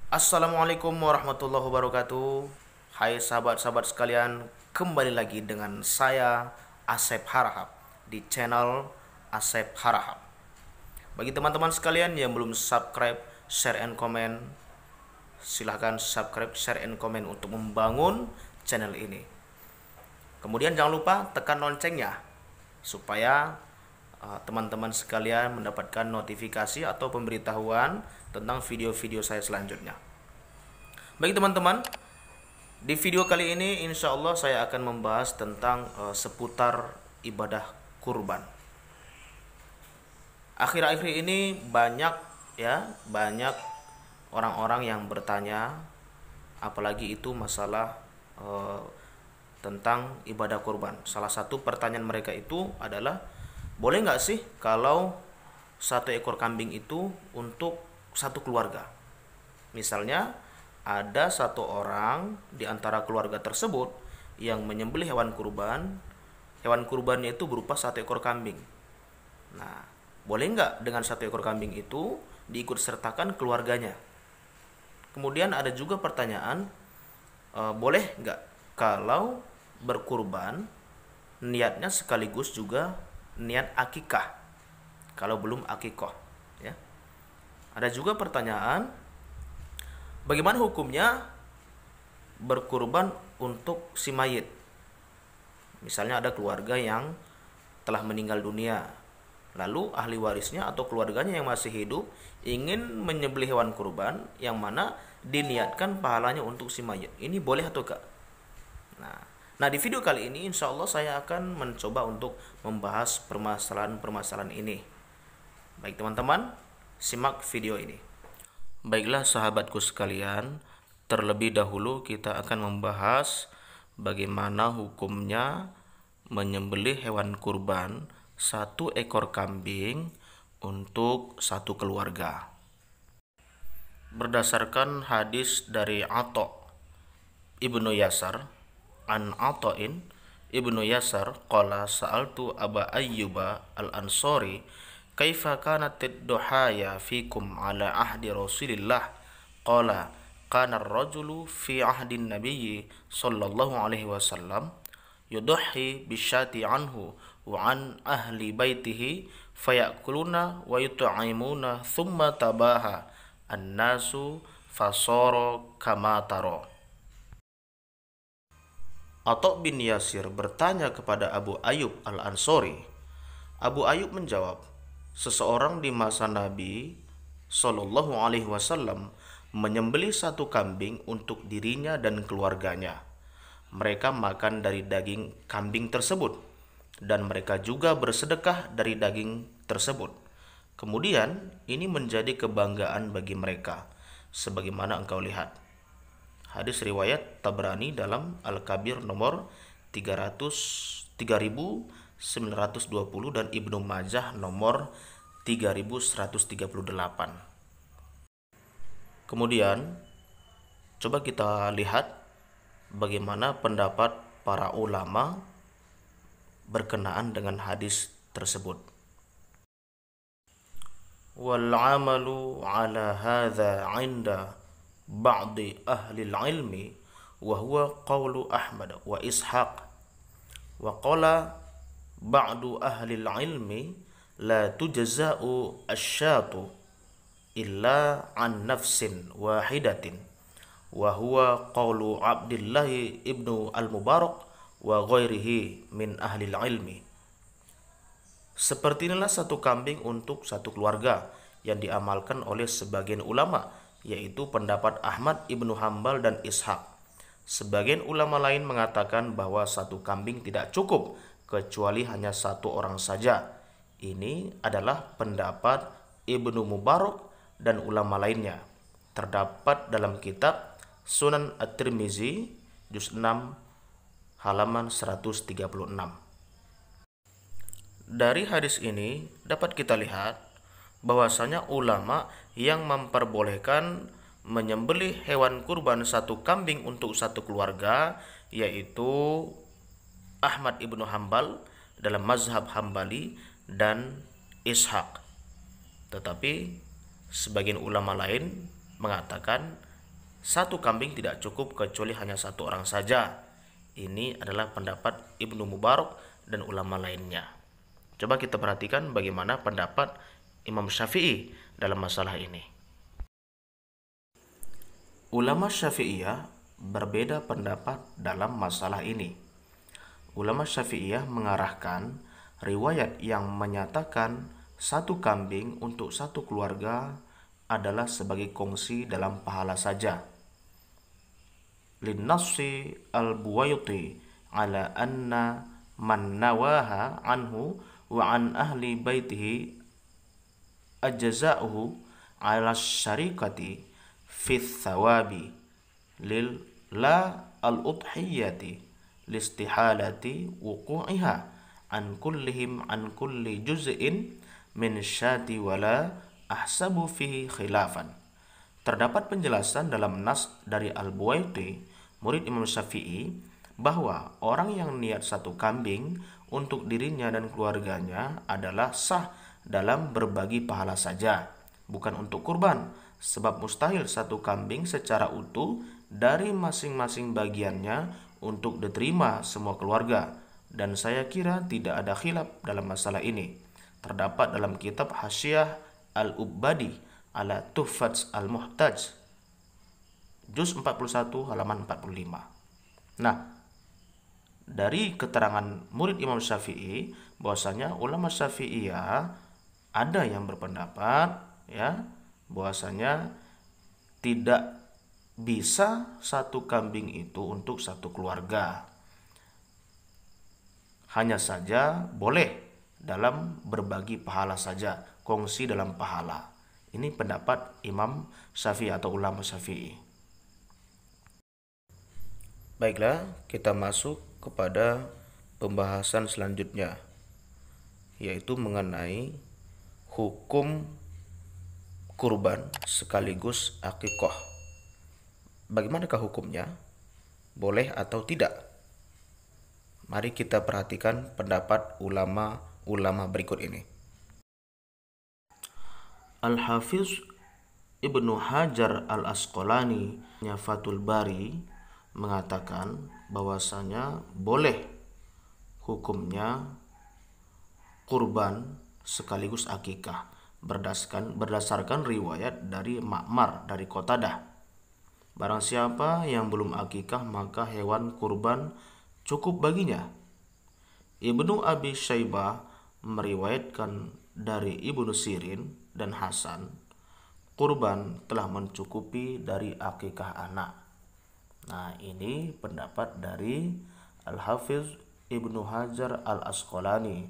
Assalamualaikum warahmatullahi wabarakatuh. Hai sahabat-sahabat sekalian, kembali lagi dengan saya Asep Harahap di channel Asep Harahap. Bagi teman-teman sekalian yang belum subscribe, share and comment, silahkan subscribe, share and comment untuk membangun channel ini. Kemudian jangan lupa tekan loncengnya supaya teman-teman sekalian mendapatkan notifikasi atau pemberitahuan tentang video-video saya selanjutnya. Baik teman-teman, di video kali ini insya Allah saya akan membahas tentang seputar ibadah kurban. Akhir-akhir ini banyak orang-orang yang bertanya, apalagi itu masalah tentang ibadah kurban. Salah satu pertanyaan mereka itu adalah, boleh nggak sih kalau satu ekor kambing itu untuk satu keluarga? Misalnya ada satu orang di antara keluarga tersebut yang menyembelih hewan kurbannya itu berupa satu ekor kambing. Nah, boleh nggak dengan satu ekor kambing itu diikut sertakan keluarganya? Kemudian ada juga pertanyaan, boleh nggak kalau berkurban niatnya sekaligus juga niat akikah kalau belum akikoh, ya. Ada juga pertanyaan, bagaimana hukumnya berkurban untuk si mayit? Misalnya ada keluarga yang telah meninggal dunia, lalu ahli warisnya atau keluarganya yang masih hidup ingin menyembelih hewan kurban yang mana diniatkan pahalanya untuk si mayit. Ini boleh atau enggak? Nah, di video kali ini insya Allah saya akan mencoba untuk membahas permasalahan-permasalahan ini. Baik teman-teman, simak video ini. Baiklah sahabatku sekalian, terlebih dahulu kita akan membahas bagaimana hukumnya menyembelih hewan kurban satu ekor kambing untuk satu keluarga. Berdasarkan hadis dari Atha ibnu Yasar, an Ata'in ibnu Yasar qala sa'altu Aba Ayyuba al-Ansari kaifa kanat ad-duhaya fikum ala ahdi Rasulillah qala kana ar-rajulu fi ahdi an-nabiy sallallahu alaihi wasallam yudhi bisyati anhu wa an ahli baitihi fayakuluna wa yut'imuna thumma tabaha an-nasu fasara kama tara. Atha bin Yasir bertanya kepada Abu Ayyub al-Ansari. Abu Ayyub menjawab, seseorang di masa Nabi Shallallahu Alaihi Wasallam menyembelih satu kambing untuk dirinya dan keluarganya. Mereka makan dari daging kambing tersebut dan mereka juga bersedekah dari daging tersebut. Kemudian ini menjadi kebanggaan bagi mereka, sebagaimana engkau lihat. Hadis riwayat Tabrani dalam Al-Kabir nomor 3920 dan Ibnu Majah nomor 3138. Kemudian coba kita lihat bagaimana pendapat para ulama berkenaan dengan hadis tersebut. Wal 'amalu 'ala hadza 'inda ba'di ahli al-ilmi wa huwa qawlu Ahmad wa Ishaq wa qala ba'du ahli al-ilmi la tujza'u asy-syatu illa an nafsin wahidatin wa huwa qawlu Abdullah ibnu al-Mubarak wa ghairihi min ahli al-ilmi. Seperti inilah satu kambing untuk satu keluarga yang diamalkan oleh sebagian ulama, yaitu pendapat Ahmad ibnu Hambal dan Ishaq. Sebagian ulama lain mengatakan bahwa satu kambing tidak cukup kecuali hanya satu orang saja. Ini adalah pendapat Ibnu Mubarak dan ulama lainnya. Terdapat dalam kitab Sunan At-Tirmizi juz 6 halaman 136. Dari hadis ini dapat kita lihat bahwasanya ulama yang memperbolehkan menyembelih hewan kurban satu kambing untuk satu keluarga yaitu Ahmad ibnu Hambal dalam mazhab Hambali dan Ishaq. Tetapi sebagian ulama lain mengatakan satu kambing tidak cukup kecuali hanya satu orang saja. Ini adalah pendapat Ibnu Mubarak dan ulama lainnya. Coba kita perhatikan bagaimana pendapat Imam Syafi'i dalam masalah ini. Ulama Syafi'iyah berbeda pendapat dalam masalah ini. Ulama Syafi'iyah mengarahkan riwayat yang menyatakan satu kambing untuk satu keluarga adalah sebagai kongsi dalam pahala saja. Linnassi al-Buwaiti ala anna man nawaha anhu wa an ahli baitihi ajza'uhu ala syarikati fi thawabi lil la al-udhiyati listihalati wuqu'iha an kullihim an kulli juz'in min syati wala ahsabu fihi khilafan. Terdapat penjelasan dalam nas dari Al-Buwaiti, murid Imam Syafi'i, bahwa orang yang niat satu kambing untuk dirinya dan keluarganya adalah sah dalam berbagi pahala saja, bukan untuk kurban, sebab mustahil satu kambing secara utuh dari masing-masing bagiannya untuk diterima semua keluarga, dan saya kira tidak ada khilaf dalam masalah ini. Terdapat dalam kitab Hasyiah Al-Ubbadi ala Tuhfats Al-Muhtaj juz 41 halaman 45. Nah, dari keterangan murid Imam Syafi'i bahwasanya ulama Syafi'iyah ada yang berpendapat bahwasanya tidak bisa satu kambing itu untuk satu keluarga. Hanya saja boleh dalam berbagi pahala saja, kongsi dalam pahala. Ini pendapat Imam Syafi'i atau ulama Syafi'i. Baiklah, kita masuk kepada pembahasan selanjutnya, yaitu mengenai hukum kurban sekaligus akikah. Bagaimanakah hukumnya? Boleh atau tidak? Mari kita perhatikan pendapat ulama-ulama berikut ini. Al-Hafiz Ibnu Hajar Al-Asqalani Fathul Bari mengatakan bahwasanya boleh hukumnya kurban sekaligus akikah berdasarkan riwayat dari Ma'mar dari Qatadah. Barang siapa yang belum akikah maka hewan kurban cukup baginya. Ibnu Abi Syaibah meriwayatkan dari Ibnu Sirin dan Hasan, kurban telah mencukupi dari akikah anak. Nah, ini pendapat dari Al-Hafiz Ibnu Hajar Al-Asqalani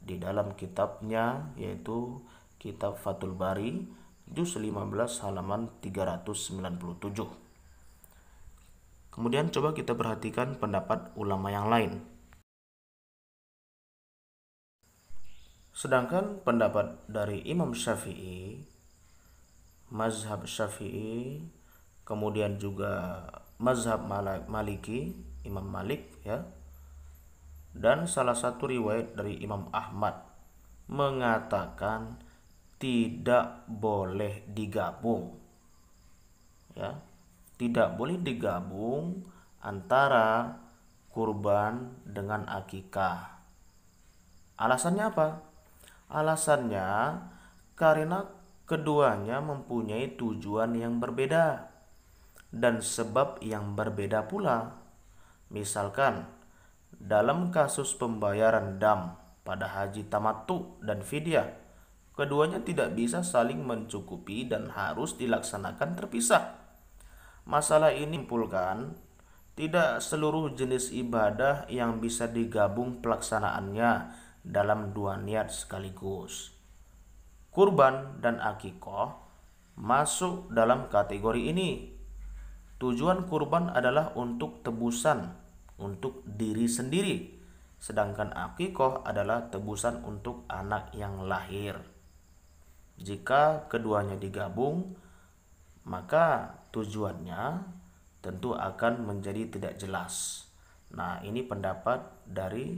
di dalam kitabnya, yaitu kitab Fathul Bari juz 15 halaman 397. Kemudian coba kita perhatikan pendapat ulama yang lain. Sedangkan pendapat dari Imam Syafi'i, mazhab Syafi'i, kemudian juga mazhab Maliki, Imam Malik dan salah satu riwayat dari Imam Ahmad mengatakan tidak boleh digabung. Tidak boleh digabung antara kurban dengan akikah. Alasannya apa? Alasannya karena keduanya mempunyai tujuan yang berbeda dan sebab yang berbeda pula. Misalkan dalam kasus pembayaran dam pada haji tamattu dan fidyah, keduanya tidak bisa saling mencukupi dan harus dilaksanakan terpisah. Masalah ini menyimpulkan tidak seluruh jenis ibadah yang bisa digabung pelaksanaannya dalam dua niat sekaligus. Kurban dan akikah masuk dalam kategori ini. Tujuan kurban adalah untuk tebusan untuk diri sendiri, sedangkan akikah adalah tebusan untuk anak yang lahir. Jika keduanya digabung, maka tujuannya tentu akan menjadi tidak jelas. Nah, ini pendapat dari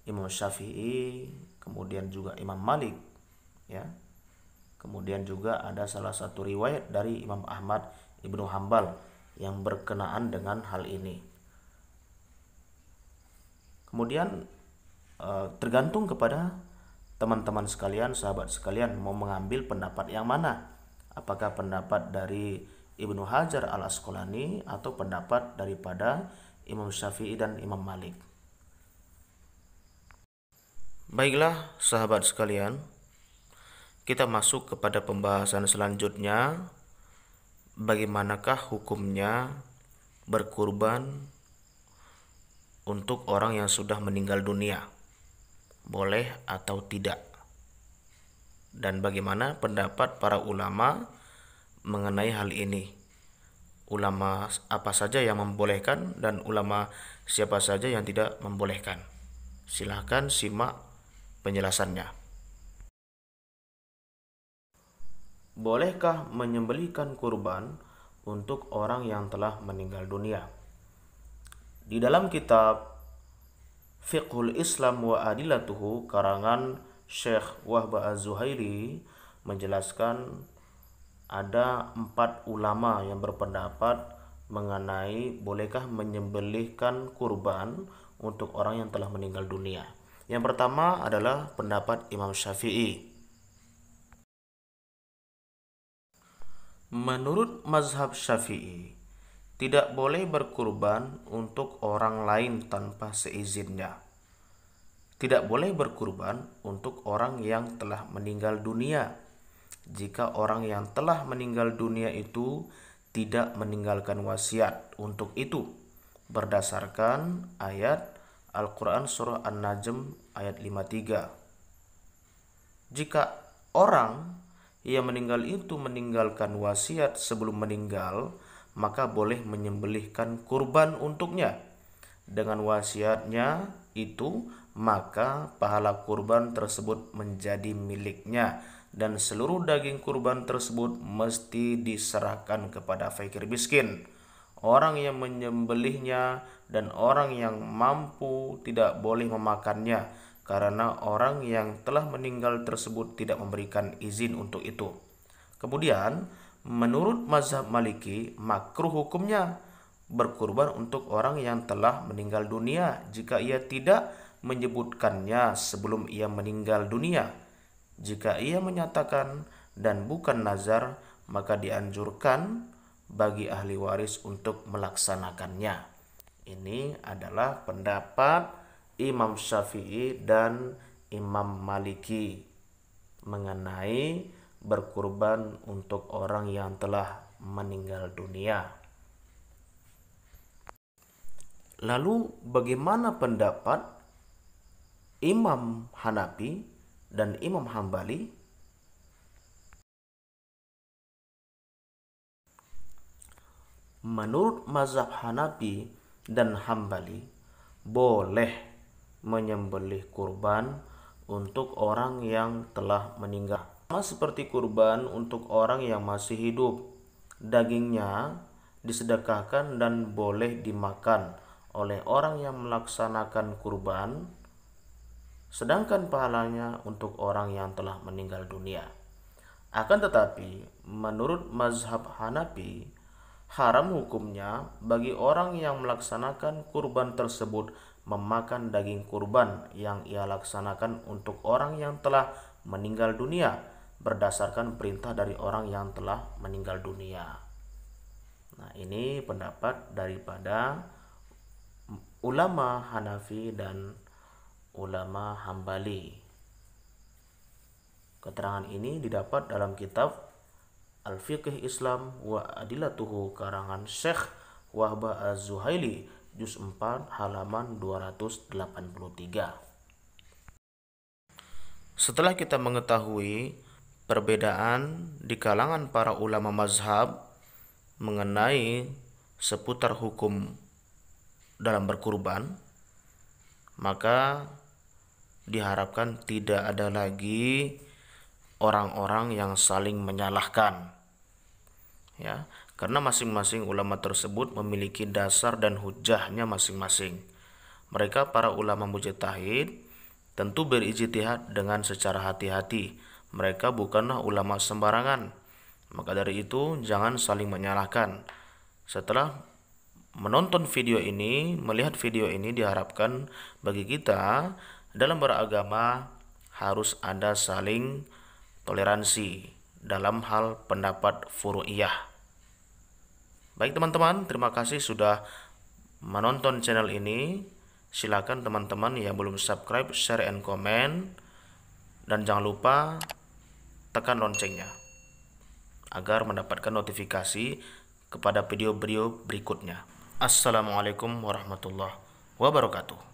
Imam Syafi'i, kemudian juga Imam Malik Kemudian juga ada salah satu riwayat dari Imam Ahmad Ibnu Hambal yang berkenaan dengan hal ini. Kemudian tergantung kepada teman-teman sekalian, sahabat sekalian, mau mengambil pendapat yang mana. Apakah pendapat dari Ibnu Hajar al-Asqalani atau pendapat daripada Imam Syafi'i dan Imam Malik. Baiklah sahabat sekalian, kita masuk kepada pembahasan selanjutnya. Bagaimanakah hukumnya berkurban untuk orang yang sudah meninggal dunia? Boleh atau tidak? Dan bagaimana pendapat para ulama mengenai hal ini? Ulama apa saja yang membolehkan dan ulama siapa saja yang tidak membolehkan? Silahkan simak penjelasannya. Bolehkah menyembelihkan kurban untuk orang yang telah meninggal dunia? Di dalam kitab Fiqhul Islam wa Adilatuhu karangan Syekh Wahba Az-Zuhaili menjelaskan ada 4 ulama yang berpendapat mengenai bolehkah menyembelihkan kurban untuk orang yang telah meninggal dunia. Yang pertama adalah pendapat Imam Syafi'i. Menurut mazhab Syafi'i, tidak boleh berkurban untuk orang lain tanpa seizinnya. Tidak boleh berkurban untuk orang yang telah meninggal dunia jika orang yang telah meninggal dunia itu tidak meninggalkan wasiat untuk itu, berdasarkan ayat Al-Quran Surah An-Najm ayat 53. Jika orang yang meninggal itu meninggalkan wasiat sebelum meninggal, maka boleh menyembelihkan kurban untuknya. Dengan wasiatnya itu, maka pahala kurban tersebut menjadi miliknya, dan seluruh daging kurban tersebut mesti diserahkan kepada fakir miskin. Orang yang menyembelihnya dan orang yang mampu tidak boleh memakannya, karena orang yang telah meninggal tersebut tidak memberikan izin untuk itu. Kemudian, menurut mazhab Maliki, makruh hukumnya berkurban untuk orang yang telah meninggal dunia jika ia tidak menyebutkannya sebelum ia meninggal dunia. Jika ia menyatakan dan bukan nazar, maka dianjurkan bagi ahli waris untuk melaksanakannya. Ini adalah pendapat Imam Syafi'i dan Imam Maliki mengenai berkurban untuk orang yang telah meninggal dunia. Lalu bagaimana pendapat Imam Hanafi dan Imam Hambali? Menurut mazhab Hanafi dan Hambali, boleh menyembelih kurban untuk orang yang telah meninggal. Sama seperti kurban untuk orang yang masih hidup. Dagingnya disedekahkan dan boleh dimakan oleh orang yang melaksanakan kurban, sedangkan pahalanya untuk orang yang telah meninggal dunia. Akan tetapi, menurut mazhab Hanafi, haram hukumnya bagi orang yang melaksanakan kurban tersebut memakan daging kurban yang ia laksanakan untuk orang yang telah meninggal dunia berdasarkan perintah dari orang yang telah meninggal dunia. Nah, ini pendapat daripada ulama Hanafi dan ulama Hambali. Keterangan ini didapat dalam kitab Al-Fiqh Islam wa Adilatuhu karangan Syekh Wahba Az-Zuhaili juz 4 halaman 283. Setelah kita mengetahui perbedaan di kalangan para ulama mazhab mengenai seputar hukum dalam berkurban, maka diharapkan tidak ada lagi orang-orang yang saling menyalahkan, ya, karena masing-masing ulama tersebut memiliki dasar dan hujahnya masing-masing. Mereka para ulama mujtahid tentu berijtihad dengan secara hati-hati. Mereka bukanlah ulama sembarangan. Maka dari itu jangan saling menyalahkan. Setelah menonton video ini, melihat video ini, diharapkan bagi kita dalam beragama harus ada saling toleransi dalam hal pendapat furu'iyah. Baik teman-teman, terima kasih sudah menonton channel ini. Silakan teman-teman yang belum subscribe, share, and comment. Dan jangan lupa tekan loncengnya agar mendapatkan notifikasi kepada video-video berikutnya. Assalamualaikum warahmatullahi wabarakatuh.